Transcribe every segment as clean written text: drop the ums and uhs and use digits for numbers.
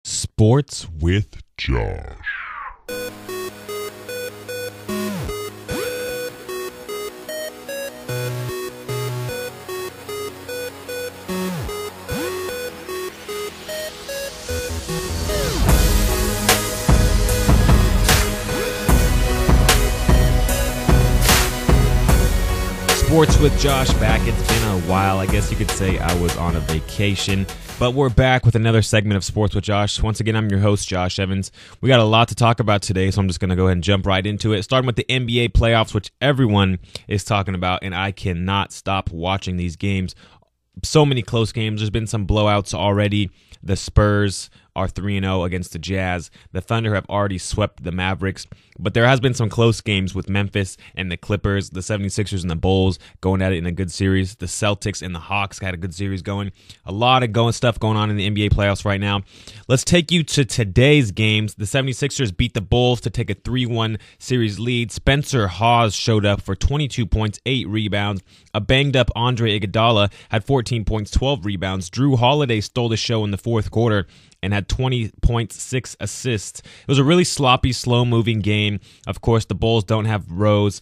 Sports with Josh. Sports with Josh back. It's been a while. I guess you could say I was on a vacation, but we're back with another segment of Sports with Josh. Once again, I'm your host, Josh Evans. We got a lot to talk about today, so I'm just going to go ahead and jump right into it. Starting with the NBA playoffs, which everyone is talking about, and I cannot stop watching these games. So many close games. There's been some blowouts already. The Spurs are 3-0 against the Jazz. The Thunder have already swept the Mavericks. But there has been some close games with Memphis and the Clippers, the 76ers and the Bulls going at it in a good series. The Celtics and the Hawks had a good series going. A lot of stuff going on in the NBA playoffs right now. Let's take you to today's games. The 76ers beat the Bulls to take a 3-1 series lead. Spencer Hawes showed up for 22 points, 8 rebounds. A banged-up Andre Iguodala had 14 points, 12 rebounds. Drew Holiday stole the show in the fourth quarter and had 20 points, 6 assists. It was a really sloppy, slow-moving game. Of course, the Bulls don't have Rose.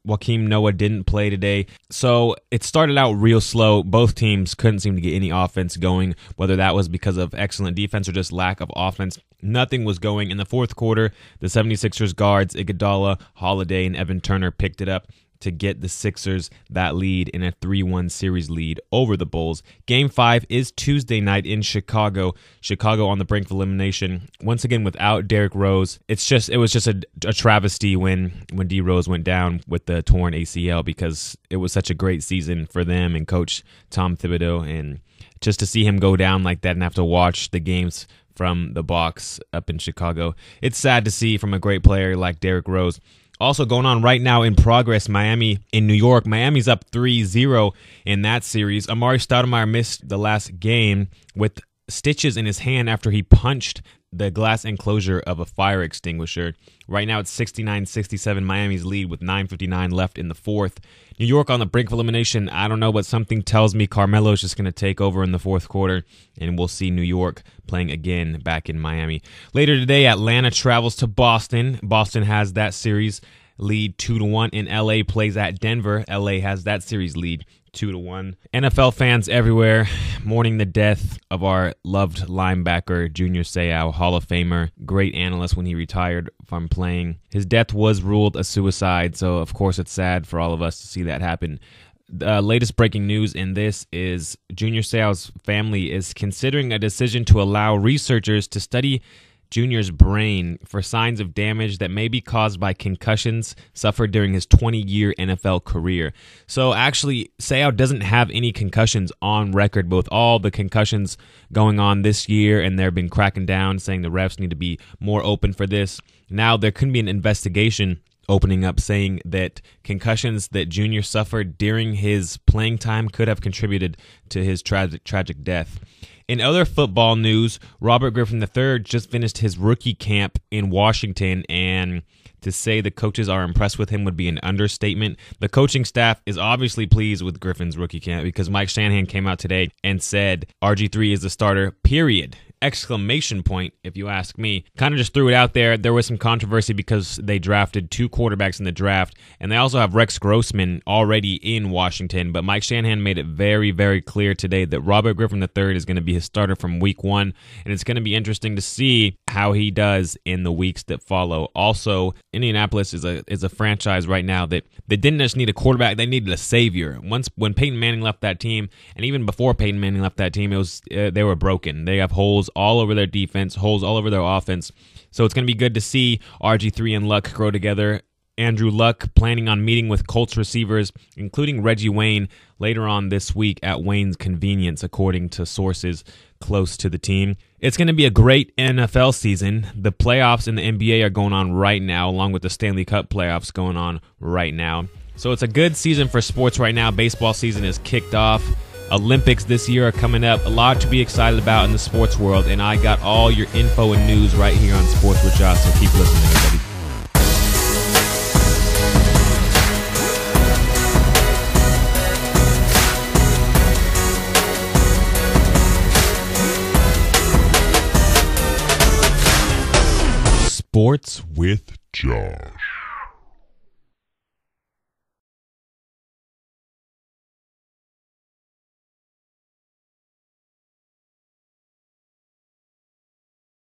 Joakim Noah didn't play today. So it started out real slow. Both teams couldn't seem to get any offense going, whether that was because of excellent defense or just lack of offense. Nothing was going. In the fourth quarter, the 76ers guards, Iguodala, Holiday, and Evan Turner picked it up to get the Sixers that lead in a 3-1 series lead over the Bulls. Game 5 is Tuesday night in Chicago. Chicago on the brink of elimination. Once again, without Derrick Rose. It was just a travesty when D Rose went down with the torn ACL, because it was such a great season for them and Coach Tom Thibodeau. And just to see him go down like that and have to watch the games from the box up in Chicago, it's sad to see from a great player like Derrick Rose. Also going on right now in progress, Miami in New York. Miami's up 3-0 in that series. Amari Stoudemire missed the last game with stitches in his hand after he punched the glass enclosure of a fire extinguisher. Right now it's 69-67, Miami's lead with 9:59 left in the fourth. New York on the brink of elimination. I don't know, but something tells me Carmelo's just going to take over in the fourth quarter, and we'll see New York playing again back in Miami. Later today, Atlanta travels to Boston. Boston has that series lead 2-1, and LA plays at Denver. LA has that series lead 2-1. NFL fans everywhere mourning the death of our loved linebacker, Juniour Seau, Hall of Famer, great analyst when he retired from playing. His death was ruled a suicide, so of course it's sad for all of us to see that happen. The latest breaking news in this is Juniour Seau's family is considering a decision to allow researchers to study Junior's brain for signs of damage that may be caused by concussions suffered during his 20-year NFL career. So actually, Seau doesn't have any concussions on record, but with all the concussions going on this year, and they've been cracking down, saying the refs need to be more open for this. Now there could be an investigation opening up saying that concussions that Junior suffered during his playing time could have contributed to his tragic death. In other football news, Robert Griffin III just finished his rookie camp in Washington, and to say the coaches are impressed with him would be an understatement. The coaching staff is obviously pleased with Griffin's rookie camp because Mike Shanahan came out today and said RG3 is the starter, period. Exclamation point, if you ask me. Kind of just threw it out there. There was some controversy because they drafted 2 quarterbacks in the draft, and they also have Rex Grossman already in Washington. But Mike Shanahan made it very, very clear today that Robert Griffin III is going to be his starter from week 1, and it's going to be interesting to see how he does in the weeks that follow. Also, Indianapolis is a franchise right now that they didn't just need a quarterback, they needed a savior. When Peyton Manning left that team, and even before Peyton Manning left that team, they were broken. They have holes all over their defense, holes all over their offense. So it's going to be good to see RG3 and Luck grow together. Andrew Luck planning on meeting with Colts receivers, including Reggie Wayne, later on this week at Wayne's convenience, according to sources close to the team. It's going to be a great NFL season. The playoffs in the NBA are going on right now, along with the Stanley Cup playoffs going on right now. So it's a good season for sports right now. Baseball season is kicked off. Olympics this year are coming up. A lot to be excited about in the sports world, and I got all your info and news right here on Sports with Josh, so keep listening, everybody. Sports with Josh.